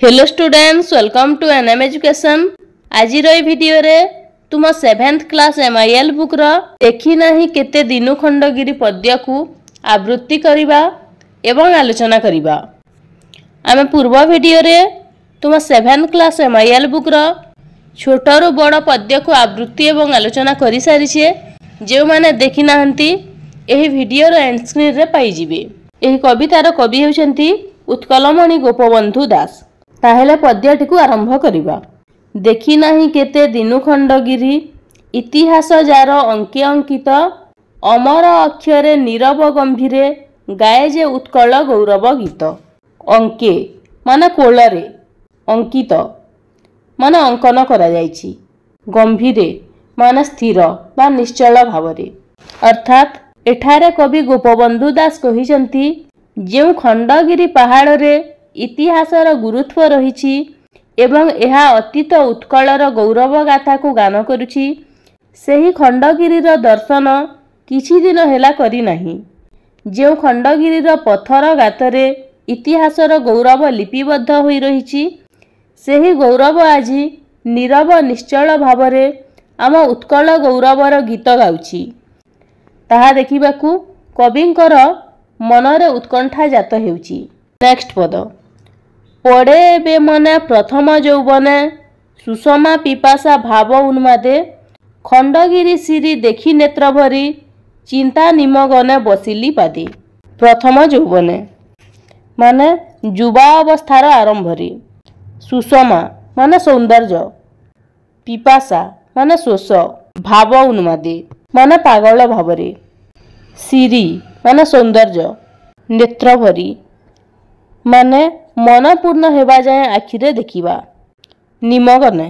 Hello students, welcome to NM Education. आज video रे तुम 7th क्लास MIL बुक रो देखी नहीं केते दिनु खंडगिरी पद्य को आवृत्ति करिबा एवं आलोचना करिबा। आमे पूर्व वीडियो रे तुम 7th क्लास MIL बुक रो छोटरू बड़ पद्य को आवृत्ति एवं आलोचना करि सारिछे। जे माने देखी नाहंती एही वीडियो रो एंड स्क्रीन रे पाई जिबे। एही कवितार कवि हेउचंती उत्कलमणि गोपबंधु दास। ताहेले पद्यटी को आरंभ करिबा। देखी नाही केते दिनु खंडगिरी इतिहास जार अंके अंकित अमर अक्षरे नीरव गंभीरे गाए जे उत्कल गौरव गीत। अंके माने कोलरे, अंकित माने अंकन करा जायछि, गंभीरे माने स्थिर बा निश्चल भावरे। अर्थात एठारे कवि गोपबंधु दास कहिसंती जे खंडगिरी पहाड़ रे इतिहासर गुरुत्व रही एवं यह अतीत उत्कलर गौरव गाथा को गान करुछि। सेही खंडगिरीर दर्शन किछि दिन हेला करी नाही। जे खंडगिरीर पथर गातरे इतिहासर गौरव लिपिबद्ध होई रहिछि, सेही गौरव आज नीरव निश्चल भावरे आम उत्कल गौरवर गीत गाउछि। ताहा देखिबाकू कविंकर मनरे उत्कंठा जात हेउछि। नेक्स्ट पद पड़े एबे मने प्रथम यौवने सुषमा पिपासा भाव उन्मादे खंडगिरी सिरी देखी नेत्र भरी चिंता निमगने बसिली पादे। प्रथम यौवने माने युवा अवस्थार आरंभरे, सुषमा माने सौंदर्य, पिपासा माने शोष, भाव उन्मादे माने पागल भावरे, सिरी माने सौंदर्य, नेत्र भरी माने मन पूर्ण हेबा जाए आखिरे देखिबा, निमगने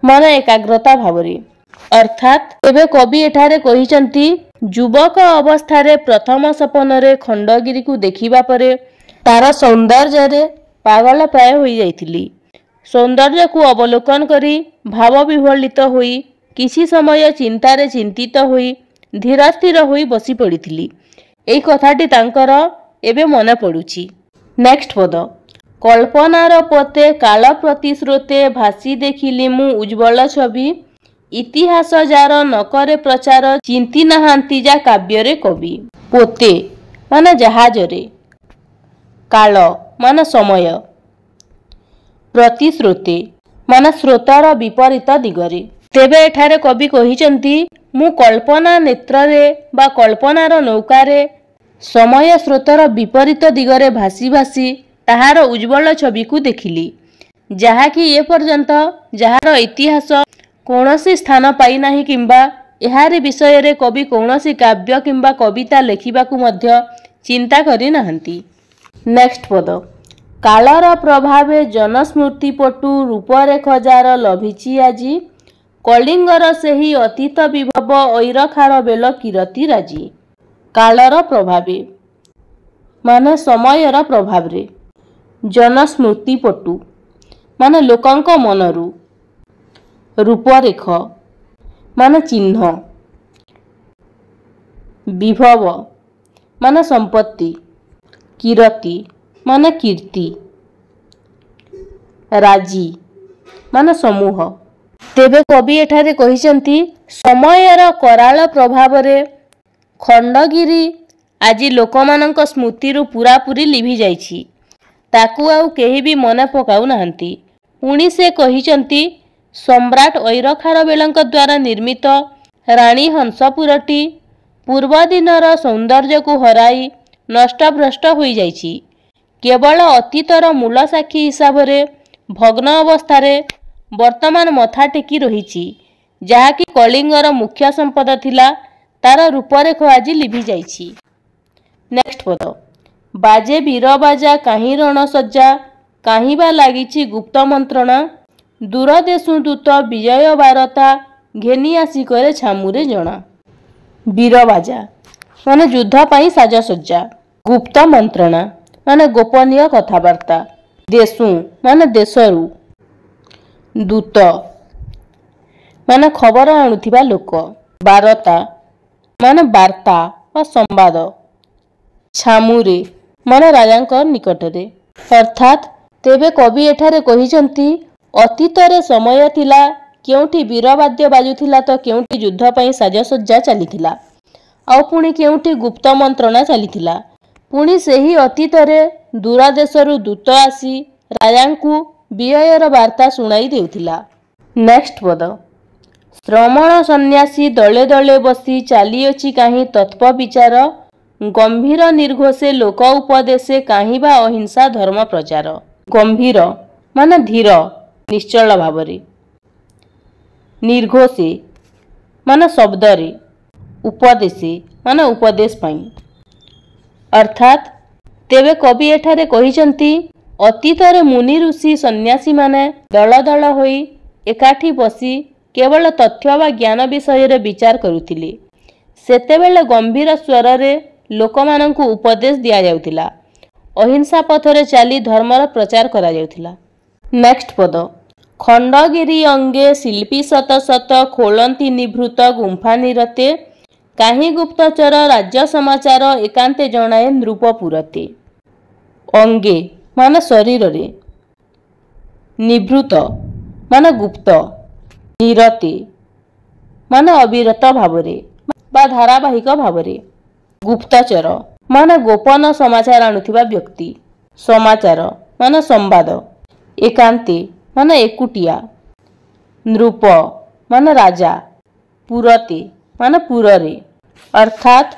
माने एकाग्रता भावरे। अर्थात एबे कवि एठारे कहिचंती युवक अवस्थारे प्रथम सपनरे खंडगिरी को देखिबा परे तार सौंदर्य रे पागल प्राय होई जाइथिली। सौंदर्य को अवलोकन करी भाव विह्वलित होई किछि समय चिंतारे चिंतित होई धीर स्थिर होई बसी पड़िथिली। एई कथाटी तांकर एबे मने पडुछि। नेक्स्ट पद कल्पनार पते काल प्रतिश्रुते भासी देखिली मु उज्ज्वल छवि इतिहास जार नकरे प्रचार चिंती नाहांती जा काव्यरे कवि। पोते माने जहाजरे, काल माने समय, प्रतिश्रुते माने स्रोतर विपरीत दिगरे। तेबे एठारे कवि कहिचंती मु कल्पना नेत्ररे बा कल्पनार नौकारे समय स्रोतर विपरीत दिगरे भासी भासी ताहार उज्ज्वल छवि को देखिली, जहाँकि ए पर्यंत जार इतिहास कौनसी स्थान पाई नाही किंबा एहारी विषय रे कवि कौनसी काव्य किंबा कविता लेखिबाकू मध्य चिंता करि नाहंती। नेक्स्ट पद कालर प्रभावे जनस्मृति पटु रूपरेख जार लभिछि आजी कलिंगर सेही अतीत विभव ऐरखार बेल किरती राजी। कालर प्रभावे माने समयर प्रभाव रे, जनस्मृति पटु माने लोकंक मनरु, रूपरेख माने चिन्ह, विभव माने संपत्ति, किरती माने कीर्ति, राजी माने समूह। तेबे कवि एठारे कहिसंती समयर कराल प्रभाव रे खंडगिरी आजी लोकमानंक स्मृतिरु पूरापूरी लिभि जाइछि, ताकू आउ केही भी मने पकाउ नाहंती। पुणी से कहिचंती सम्राट ऐरखार बेलंक द्वारा निर्मित रानी हंसपुरटी पूर्व दिनर सौंदर्य को हराई नष्टभ्रष्ट होई जाइछि। केवल अतीतर मूल साक्षी हिसाब रे भग्न अवस्थारे वर्तमान मथा टेकी रहिछि, जहाँकि कलिंगर मुख्य संपद थिला तार रूपरेख आज लिभि जाइछि। नेक्स्ट पद बाजे वीर बाजा काहीं रण सज्जा काहीं बा लागिछि गुप्त मंत्रणा दूर देशु दूत विजय बारता घेनी आसी करे छामुरे जना। वीर बाजा माने युद्ध पाई साजसज्जा, गुप्त मंत्रणा माने गोपनीय कथावार्ता, देशु माने देशरु, दूत माने खबर आणुथिबा लोक, बारता माने वार्ता व संवाद, छामुरे माने राजांक निकटरे। अर्थात तेबे कवि एठारे कहिसंती अतीतरे समय थिला केउठी वीरवाद्य बाजुथिला तो केउठी युद्ध पई साजसज्जा चलीथिला आ पुणी केउठी गुप्त मंत्रणा चलीथिला। पुणी सेही अतीतरे दूरदेशरू दूत आसी राजांकु विजयर वार्ता सुनाई देउथिला। नेक्स्ट पद श्रमण सन्यासी दले दले बसी चालीअछि काहीं तत्व विचार गंभीर निर्घोषे लोक उपदेशे काहीं बा अहिंसा धर्म प्रचार। गंभीर माने धीर निश्चल भावरे, निर्घोषे माने शब्दरे, उपदेशे माने उपदेश पाई। अर्थात तेबे कवि एठारे कहिसंती अतीतरे मुनि ऋषि सन्यासी माने दल दल होई एकाठी बसी केवल तथ्य वा ज्ञान विषय रे विचार करुथिले। सेतेबेले गंभीर स्वर रे लोकमानंकु उपदेश दिया जाउथिला। अहिंसा पथरे चाली धर्मर प्रचार करा जाउथिला। नेक्स्ट पद खंडगिरी अंगे शिल्पी शत शत खोलंती निभृत गुंफा निरते काहीं गुप्तचर राज्य समाचार एकांते जणाए नृपपुरते। अंगे माने शरीर रे, निभृत माने गुप्त, निरते माने अविरत भावरे बा धारावाहिक भावरे, गुप्तचर माने गोपन समाचार आणुथिबा व्यक्ति, समाचार माने संवाद, एकांते माने एकुटिया, नृप माने राजा, पुरते माने पुररे। अर्थात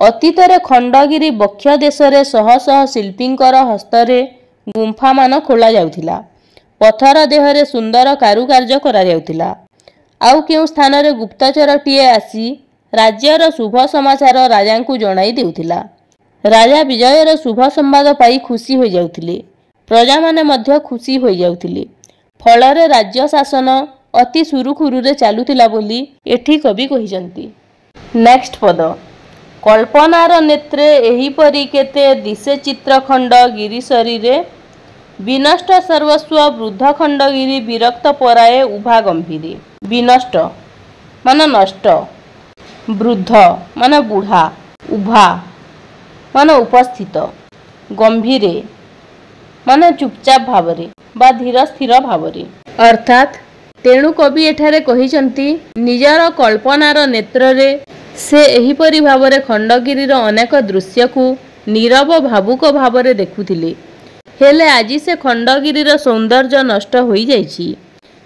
अतीतरे खंडगिरी बक्ष देशरे शह शह शिल्पींकर हस्तरे गुंफा मान खोला जाउथिला। पथर देहरे सुंदर कारुकार्य करा जाउथिला। आउ केउ स्थान रे गुप्तचरटीए आसी राज्यर शुभ समाचार राजांकु जणाई देउथिला। राजा विजयर शुभ संवाद पाई खुशी हो जाउथिले। प्रजा माने मध्य खुशी हो जाउथिले। फलरे राज्य शासन अति सुरुखुरुरे चालुथिला बोली एठी कवि कहिसंती। नेक्स्ट पद कल्पनार नेत्रे एहीपरि केते दिशे चित्रखंड गिरी शरीरे विनष्ट सर्वस्व वृद्ध खंडगिरी विरक्त पराए उभा गंभीरे। विनष्ट माने नष्ट, वृद्ध माने बुढ़ा, उभा माने उपस्थित, गंभीरे माने चुपचाप भावरे बा धीर स्थिर भावरे। अर्थात तेणु कवि एठारे कहिसंती निजर कल्पनार नेत्ररे से एहीपरि भावरे खंडगिरीर अनेक दृश्यकु नीरव भावुक भावरे देखुथिले। हेले आजी से खंडगिरीर सौंदर्य नष्ट होई जाइछि।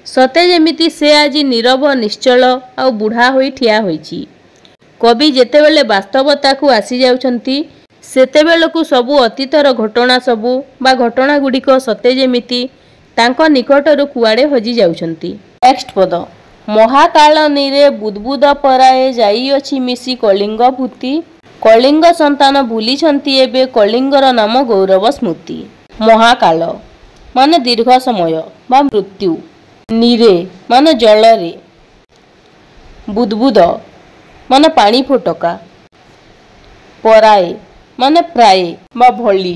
सते जेमिति से आजी नीरव निश्चल आ बुढ़ा होई ठिया होइछि। कवि जेतेबेले वास्तवता को आसी जाउछंती सेतेबेलकु सबु अतीतर घटना सबु बा घटना गुड़िक सते जेमिति तांको निकटरु कुआडे हजि जाउछंती। नेक्स्ट पद महाकालनीरे बुदबुद पराए जाइअछि मिसी कलिंग भूति कलिंग संतान भूलिछंती एबे कलिंगर नाम गौरव स्मृति। महाकाल माने दीर्घ समय बा मृत्यु, नीरे माने जलरे, बुदबुद माने पानी फोटका, पराए माने प्राय बा भली,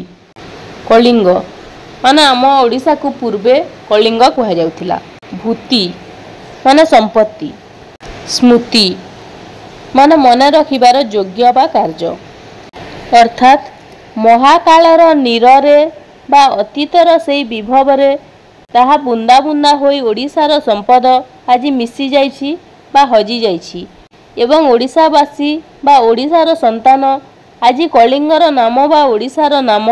कलिंग माने आम ओडिशा को पूर्वे कलिंग कहा जाउथिला। भूति माने संपत्ति, स्मृति माने मन रखिबार योग्य बा कार्य। अर्थात महाकालर नीरे बा अतीतर से विभवरे ताहा बुंदा बुंदा होई ओडिशार संपद आज मिसी जाइछि बा हजि जाइछि एवं ओडिशावासी बा ओडिशार संतान आज कलिंगर नाम बा ओडिशार नाम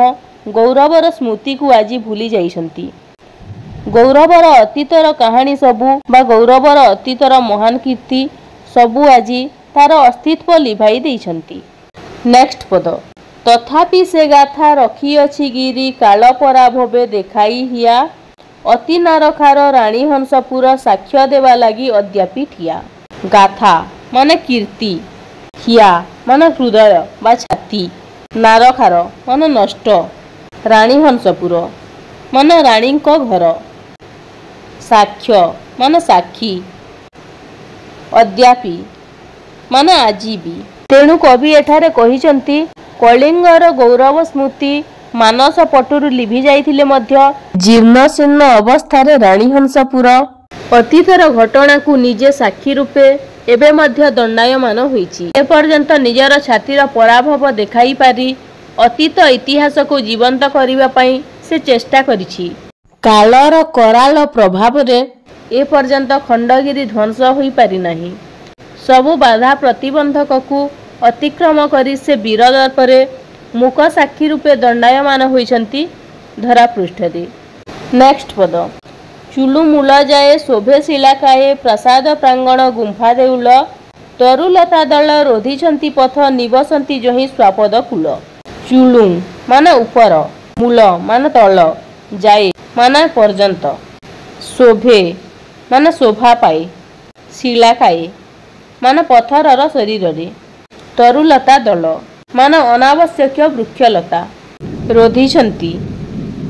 गौरवर स्मृति को आज भूली जाइछंती। गौरवर अतीतर कहानी सबू बा गौरवर अतीतर महान कीर्ति सबू आज तार अस्तित्व लिभाई देइछंती। नेक्स्ट पद तथापि से गाथा रखिअछि गिरी काल पराभवे देखाई हिया अति नारखार राणी हंसपुर साक्ष्य देवा लगी अद्यापि ठिया। गाथा माने कीर्ति, हिया माने हृदय बा छाती, नारखार माने नष्ट, राणी हंसपुर माने राणी को घर, साक्ष्य माने साक्षी, अद्यापि माने आजी भी। तेणु कवि एठारे कहिसंती कलिंगर गौरव स्मृति मानस पटुरु लिभि जाइथिले मध्य जीर्णशीर्ण अवस्थारे राणी हंसपुर अतीतर घटना को निजे साक्षी रूपे एबे मध्य दंडायमान होइछि। ए पर्यंत निजर छातीर पराभव देखाई पारी अतीत इतिहास को जीवंत करिबा पई से चेष्टा करिछि। कालर कराल प्रभाव रे ए पर्यंत खंडगिरी ध्वंस होई पारि नाही। सबु बाधा प्रतिबंधक को अतिक्रम करी से वीर दर्परे मूक साक्षी रूपे दंडायमान होइछंती धरा पृष्ठरे। नेक्स्ट पद चुलु मूल जाए शोभे शिलाकाए प्रसाद प्रांगण गुंफा देउल तरुलता दल रोधिछंती पथ निवसंती जही स्वापद कूल। चुलु माने ऊपर, मूल माने तल, जाए माने पर्यंत, शोभे माने शोभा पाए, शिलाकाए माने पथरर शरीर रे, तरुलता दल माने अनावश्यक वृक्षलता, रोधिछंती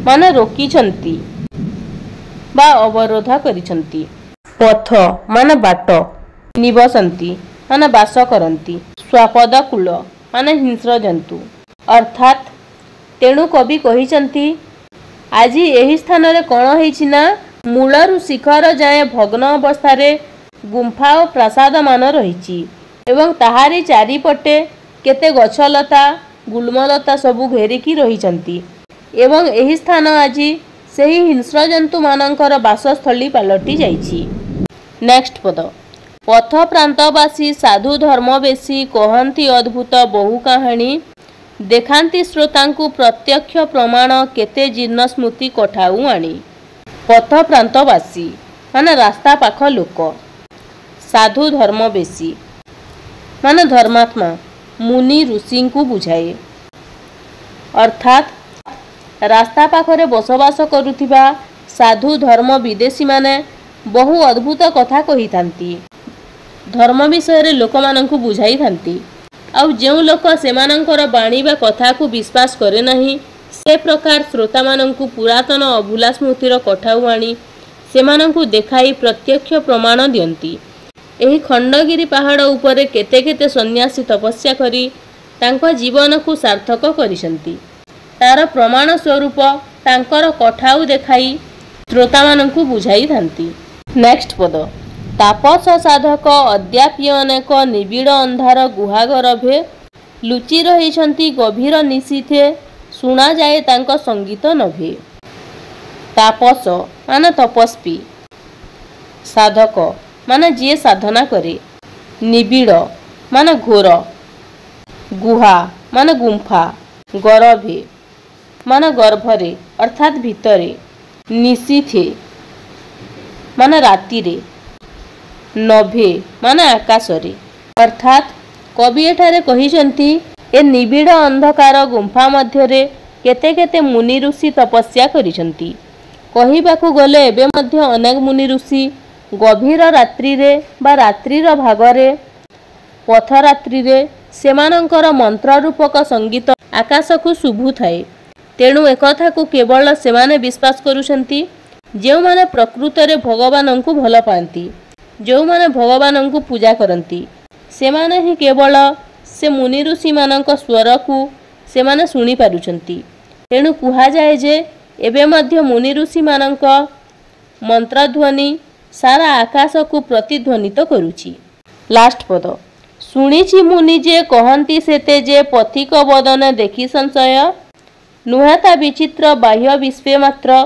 माने रोकिछंती बा अवरोध करिछंती, पथ माने बाट, निवसंती माने बास करंती, स्वापद कूल माने हिंस्र जंतु। अर्थात तेणु कवि कहिछंती आजी एही स्थान रे कोन हेछि ना मूलरु शिखर जाए भग्न अवस्था रे गुंफा और प्रासाद मान रहिछि एवं ताहारी चारिपटे केते गछलता गुल्मलता सबु घेरिकी रहिछंती एवं एही स्थान आजी सेही हिंस्र जंतु मानकर बासस्थली पलटि जाइछि। नेक्स्ट पद पथ प्रांतवासी साधु धर्मवेशी कहंती अद्भुत बहु कहानी देखांती श्रोतांकु प्रत्यक्ष प्रमाण केते जीर्ण स्मृति कठाऊ आनी। पथ प्रांतवासी माने रास्ता पाख लोक, साधु धर्मवेशी माने धर्मात्मा मुनि ऋषि को बुझाए। अर्थात रास्ता पाखरे बसवास करुथिबा साधु धर्म विदेशी माने बहु अद्भुत कथा कही थांती, धर्म विषय रे लोक माननकु बुझाई थांती। आउ जेउ लोक सेमानंकर बाणी बा कथा को विश्वास करे नहीं से प्रकार श्रोता माननकु पुरातन अभुला स्मृतिर कठाऊ आनी सेमानंकु देखाई प्रत्यक्ष प्रमाण दियंती। एही खंडगिरी पहाड़ उपरे केते केते सन्यासी तपस्या करी तांको जीवन को सार्थक करिसंती। तार प्रमाण स्वरूप तांकर कठाऊ देखाई श्रोता माननकु बुझाई थांती। नेक्स्ट पद तापस साधक अद्यापि अनेक निबिड़ अंधार गुहागर्भे लुचि रहिछंती गभीर निशीथे सुना जाए तांको संगीत नभे। तापस माने तपस्वी, साधक माने जिए साधना करे, निबिड़ माने घोर, गुहा माने गुंफा, गर्भे माने गर्भरे अर्थात भितरे, निशीथे माने रातिरे, नभे माने आकाशरे। अर्थात कवि एठारे कहिसंती ए निबिड़ अंधकार गुंफा मध्यरे केते केते मुनि ऋषि तपस्या करिसंती। कहिबाकू गले एबे मध्य अनेक मुनि ऋषि गभीर रात्रि रे बा रात्रिर भागरे पथरात्रि रे सेमानंकर मंत्र रूपक संगीत आकाश को शुभु थाए। तेणु एकथा को केवल सेमाने विश्वास करुछंती जो माने प्रकृत रे भगवान को भल पाती, जो माने भगवान को पूजा करती सेमाने ही केवल से मुनि ऋषि मानक स्वर को सेमाने सुनी पारुछंती। तेणु कुहा जाए जे एबे मध्य मुनि ऋषि मानक मंत्रध्वनि सारा आकाश को प्रतिध्वनित करुछि। लास्ट पद शुणिछि मुनि जे कहंती सेते जे पथिक बदन देखि संशय नुहाता विचित्र बाह्य विश्वे मात्र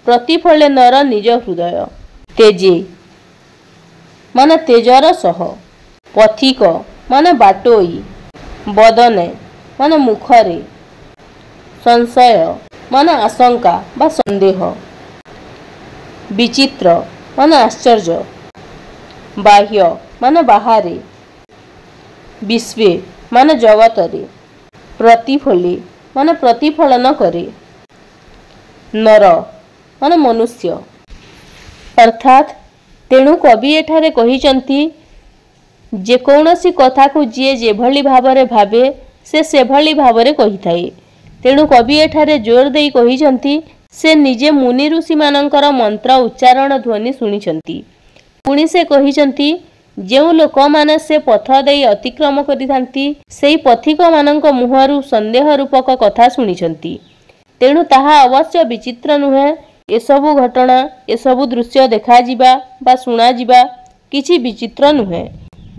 प्रतिफले नर निज हृदय। तेजे माने तेजर सह, पथिक माने बाटोई, बदने माने मुखरे, संशय माने आशंका बा संदेह, विचित्र माने आश्चर्य, बाह्य माने बाहरे, विश्वे माने जगतरे, प्रतिफले माने प्रतिफलन करे, नर माने मनुष्य। अर्थात तेणु कवि एठारे कहिचंती जे कौनसी कथा को जी जेभली भावरे भावे से सेभली भावरे कहिथाए। तेणु कवि एठारे जोर देई कहिचंती से निजे मुनि ऋषि मानकर मंत्र उच्चारण ध्वनि शुणिचंती। पुणी से कहिचंती जेउ लोक माने से पथ देई अतिक्रम करिथांती सेई पथिक मानक मुहरु संदेह रूपक कथा शुणिचंती। तेणु ताहा अवश्य विचित्र नुहे। एसबु घटना एसबु दृश्य देखा जिबा बा सुना जिबा किछि विचित्र नुहे।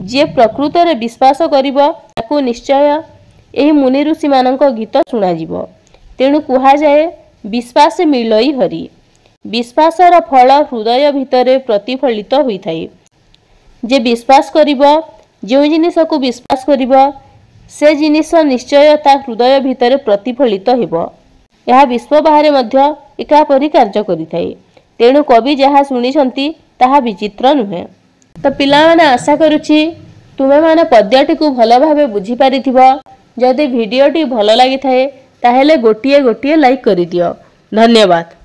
जे प्रकृत रे विश्वास करिबो ताकू निश्चय एही मुनि ऋषि मानक गीत सुना जिवो। तेणु कुहा जाए विश्वास मिलई हरि विश्वासर फल हृदय भितर प्रतिफलित होता है। जे विश्वास करिबो जो जिनिस को विश्वास करिबो से जिनिस निश्चय ता हृदय भितर प्रतिफलित हेबो। यह विश्व बाहर मध्य एकापरि कार्य करिथाए। तेणु कवि जहाँ शुणिछंती ताहा विचित्र नुहे। तो पिलामाने आशा करुछि तुमे माने पद्यटी को भल भाबे बुझी पारिथिबो। जदि भिडियोटी भल लागि थाए ताहेले गोटिए गोटिए लाइक करि दियो। धन्यवाद।